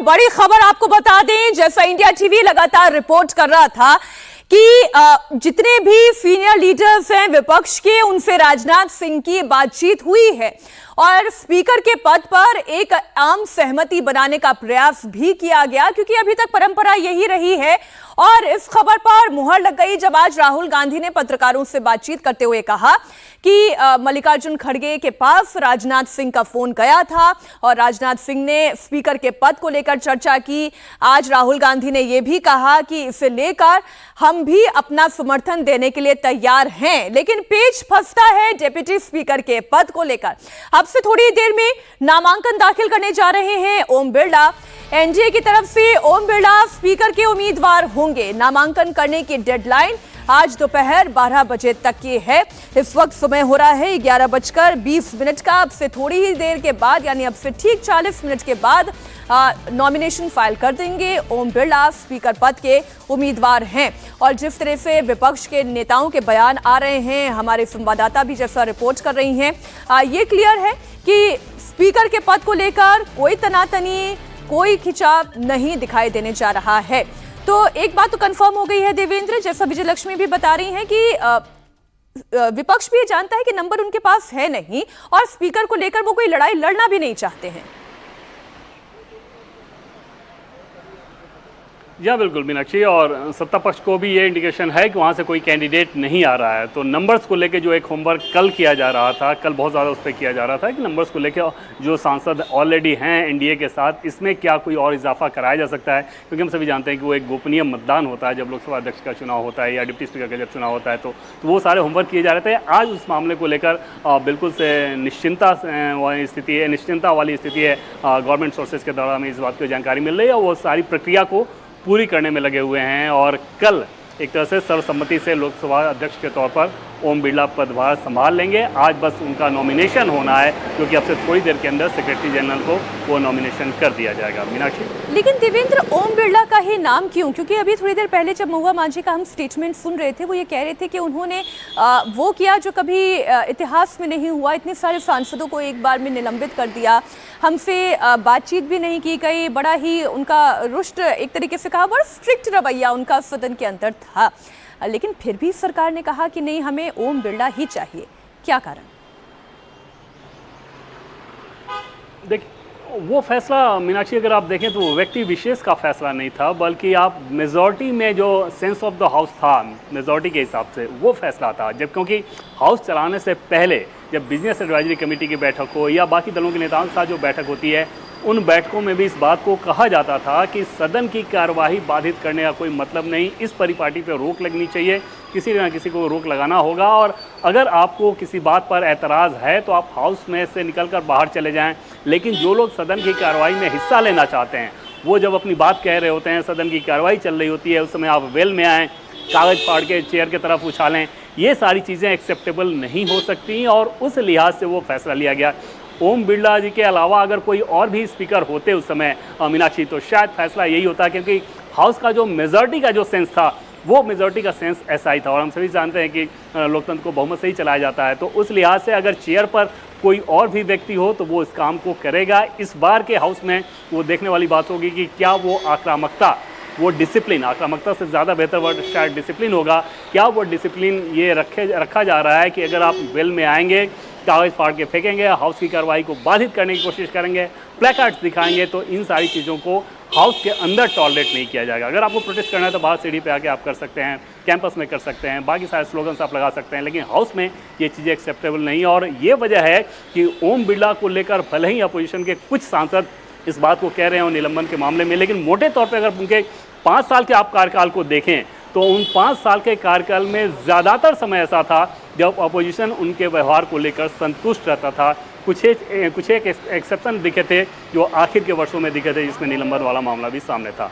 बड़ी खबर आपको बता दें, जैसा इंडिया टीवी लगातार रिपोर्ट कर रहा था कि जितने भी सीनियर लीडर्स हैं विपक्ष के, उनसे राजनाथ सिंह की बातचीत हुई है और स्पीकर के पद पर एक आम सहमति बनाने का प्रयास भी किया गया, क्योंकि अभी तक परंपरा यही रही है। और इस खबर पर मुहर लग गई जब आज राहुल गांधी ने पत्रकारों से बातचीत करते हुए कहा कि मल्लिकार्जुन खड़गे के पास राजनाथ सिंह का फोन गया था और राजनाथ सिंह ने स्पीकर के पद को लेकर चर्चा की। आज राहुल गांधी ने यह भी कहा कि इसे लेकर हम भी अपना समर्थन देने के लिए तैयार हैं, लेकिन पेच फंसता है डिप्टी स्पीकर के पद को लेकर। अब से थोड़ी देर में नामांकन दाखिल करने जा रहे हैं ओम बिरला। एनडीए की तरफ से ओम बिरला स्पीकर के उम्मीदवार होंगे। नामांकन करने की डेडलाइन आज दोपहर 12 बजे तक की है। इस वक्त समय हो रहा है 11:20 का। अब से थोड़ी ही देर के बाद, यानी अब से ठीक 40 मिनट के बाद नॉमिनेशन फाइल कर देंगे। ओम बिरला स्पीकर पद के उम्मीदवार हैं और जिस तरह से विपक्ष के नेताओं के बयान आ रहे हैं, हमारे संवाददाता भी जैसा रिपोर्ट कर रही हैं, ये क्लियर है कि स्पीकर के पद को लेकर कोई तनातनी, कोई खिंचाव नहीं दिखाई देने जा रहा है। तो एक बात तो कंफर्म हो गई है देवेंद्र, जैसा विजय लक्ष्मी भी बता रही हैं कि विपक्ष भी ये जानता है कि नंबर उनके पास है नहीं और स्पीकर को लेकर वो कोई लड़ाई लड़ना भी नहीं चाहते हैं। या बिल्कुल मीनाक्षी, और सत्ता पक्ष को भी ये इंडिकेशन है कि वहाँ से कोई कैंडिडेट नहीं आ रहा है। तो नंबर्स को लेके जो एक होमवर्क कल किया जा रहा था, कल बहुत ज़्यादा उस पर किया जा रहा था कि नंबर्स को लेके जो सांसद ऑलरेडी हैं एनडीए के साथ, इसमें क्या कोई और इजाफा कराया जा सकता है, क्योंकि हम सभी जानते हैं कि वो एक गोपनीय मतदान होता है जब लोकसभा अध्यक्ष का चुनाव होता है या डिप्टी स्पीकर का जब चुनाव होता है। तो वो सारे होमवर्क किए जा रहे थे। आज उस मामले को लेकर बिल्कुल से निश्चिंता वाली स्थिति है। गवर्नमेंट सोर्सेज के द्वारा हमें इस बात की जानकारी मिल रही है और वो सारी प्रक्रिया को पूरी करने में लगे हुए हैं और कल एक तरह से सर्वसम्मति से लोकसभा अध्यक्ष के तौर पर ओम बिरला पदभार संभाल लेंगे। आज बस उनका नॉमिनेशन होना है, क्योंकि अब से थोड़ी देर के अंदर सेक्रेटरी जनरल को वो नॉमिनेशन कर दिया जाएगा। मीनाक्षी, लेकिन देवेंद्र, ओम बिरला का ही नाम क्यों? क्योंकि अभी थोड़ी देर पहले जब महुआ माझी का हम स्टेटमेंट सुन रहे थे, वो ये कह रहे थे कि उन्होंने वो किया जो कभी इतिहास में नहीं हुआ। इतने सारे सांसदों को एक बार में निलंबित कर दिया, हमसे बातचीत भी नहीं की गई। बड़ा ही उनका रुष्ट, एक तरीके से कहा बड़ा स्ट्रिक्ट रवैया उनका सदन के अंदर था, लेकिन फिर भी सरकार ने कहा कि नहीं, हमें ओम बिरला ही चाहिए। क्या कारण? देखिए, वो फैसला मीनाक्षी अगर आप देखें तो व्यक्ति विशेष का फैसला नहीं था, बल्कि आप मेजॉरिटी में जो सेंस ऑफ द हाउस था, मेजॉरिटी के हिसाब से वो फैसला था। जब क्योंकि हाउस चलाने से पहले जब बिजनेस एडवाइजरी कमेटी की बैठक हो या बाकी दलों के नेताओं के साथ जो बैठक होती है, उन बैठकों में भी इस बात को कहा जाता था कि सदन की कार्यवाही बाधित करने का कोई मतलब नहीं, इस परिपाटी पर रोक लगनी चाहिए, किसी न किसी को रोक लगाना होगा और अगर आपको किसी बात पर एतराज़ है तो आप हाउस में से निकलकर बाहर चले जाएं। लेकिन जो लोग सदन की कार्यवाही में हिस्सा लेना चाहते हैं, वो जब अपनी बात कह रहे होते हैं, सदन की कार्यवाही चल रही होती है, उस समय आप वेल में आएँ, कागज़ फाड़ के चेयर की तरफ उछालें, ये सारी चीज़ें एक्सेप्टेबल नहीं हो सकती और उस लिहाज से वो फैसला लिया गया। ओम बिरला जी के अलावा अगर कोई और भी स्पीकर होते उस समय मीनाक्षी, तो शायद फैसला यही होता, क्योंकि हाउस का जो मेजॉरिटी का जो सेंस था, वो मेजॉरिटी का सेंस ऐसा ही था और हम सभी जानते हैं कि लोकतंत्र को बहुमत से ही चलाया जाता है। तो उस लिहाज से अगर चेयर पर कोई और भी व्यक्ति हो तो वो इस काम को करेगा। इस बार के हाउस में वो देखने वाली बात होगी कि क्या वो आक्रामकता, वो डिसिप्लिन, आक्रामकता से ज़्यादा बेहतर वर्ड शायद डिसिप्लिन होगा, क्या वो डिसिप्लिन ये रखा जा रहा है कि अगर आप वेल में आएंगे, कागज़ फाड़ के फेंकेंगे, हाउस की कार्रवाई को बाधित करने की कोशिश करेंगे, प्लेकार्ड्स दिखाएंगे, तो इन सारी चीज़ों को हाउस के अंदर टॉलरेट नहीं किया जाएगा। अगर आपको प्रोटेस्ट करना है तो बाहर सीढ़ी पे आके आप कर सकते हैं, कैंपस में कर सकते हैं, बाकी सारे स्लोगन्स आप लगा सकते हैं, लेकिन हाउस में ये चीज़ें एक्सेप्टेबल नहीं। और ये वजह है कि ओम बिरला को लेकर भले ही अपोजिशन के कुछ सांसद इस बात को कह रहे हैं निलंबन के मामले में, लेकिन मोटे तौर पर अगर उनके 5 साल के आप कार्यकाल को देखें तो उन 5 साल के कार्यकाल में ज़्यादातर समय ऐसा था जब अपोजिशन उनके व्यवहार को लेकर संतुष्ट रहता था। कुछ एक एक्सेप्शन दिखे थे जो आखिर के वर्षों में दिखे थे, जिसमें निलंबन वाला मामला भी सामने था।